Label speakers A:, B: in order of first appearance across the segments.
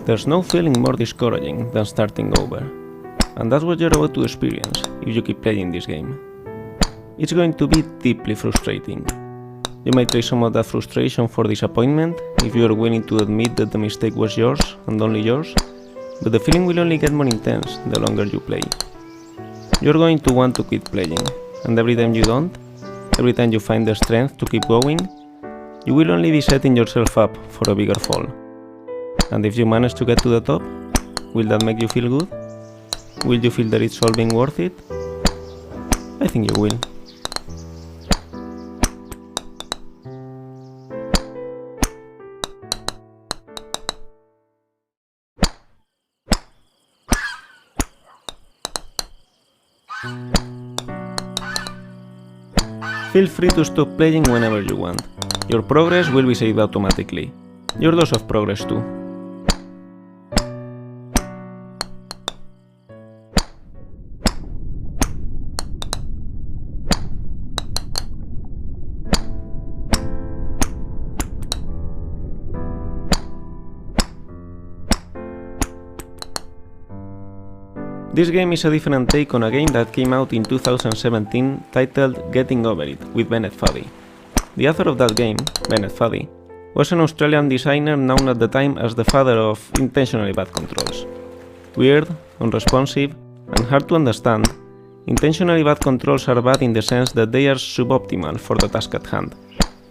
A: There's no feeling more discouraging than starting over, and that's what you're about to experience if you keep playing this game. It's going to be deeply frustrating. You might trade some of that frustration for disappointment if you are willing to admit that the mistake was yours and only yours, but the feeling will only get more intense the longer you play. You're going to want to quit playing, and every time you don't, every time you find the strength to keep going, you will only be setting yourself up for a bigger fall. And if you manage to get to the top, will that make you feel good? Will you feel that it's all being worth it? I think you will. Feel free to stop playing whenever you want. Your progress will be saved automatically. Your loss of progress too. This game is a different take on a game that came out in 2017 titled Getting Over It with Bennett Foddy. The author of that game, Bennett Foddy, was an Australian designer known at the time as the father of intentionally bad controls. Weird, unresponsive, and hard to understand, intentionally bad controls are bad in the sense that they are suboptimal for the task at hand,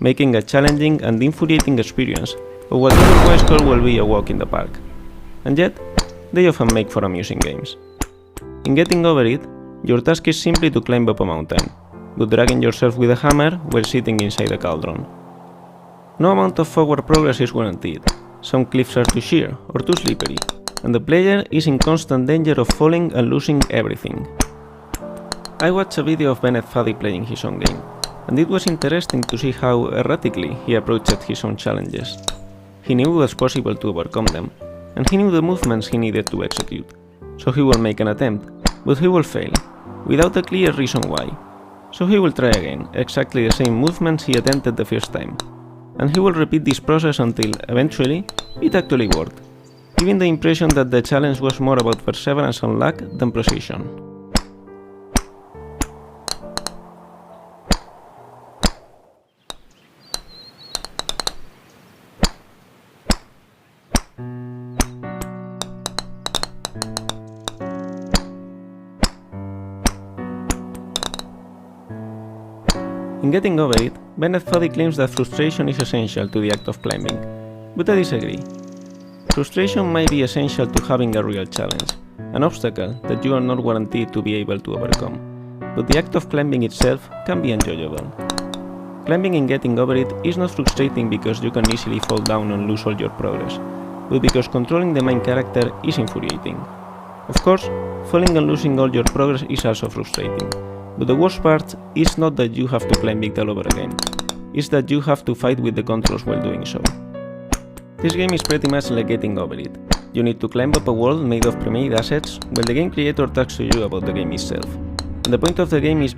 A: making a challenging and infuriating experience of what otherwise could well be a walk in the park. And yet, they often make for amusing games. In Getting Over It, your task is simply to climb up a mountain, but dragging yourself with a hammer while sitting inside a cauldron. No amount of forward progress is guaranteed, some cliffs are too sheer or too slippery, and the player is in constant danger of falling and losing everything. I watched a video of Bennett Foddy playing his own game, and it was interesting to see how erratically he approached his own challenges. He knew it was possible to overcome them, and he knew the movements he needed to execute, so he will make an attempt, but he will fail, without a clear reason why. So he will try again, exactly the same movements he attempted the first time, and he will repeat this process until, eventually, it actually worked, giving the impression that the challenge was more about perseverance and luck than precision. In Getting Over It, Bennett Foddy claims that frustration is essential to the act of climbing, but I disagree. Frustration might be essential to having a real challenge, an obstacle that you are not guaranteed to be able to overcome, but the act of climbing itself can be enjoyable. Climbing in Getting Over It is not frustrating because you can easily fall down and lose all your progress, but because controlling the main character is infuriating. Of course, falling and losing all your progress is also frustrating. But the worst part is not that you have to climb it all over again, it's that you have to fight with the controls while doing so. This game is pretty much like Getting Over It. You need to climb up a world made of pre-made assets while the game creator talks to you about the game itself. And the point of the game is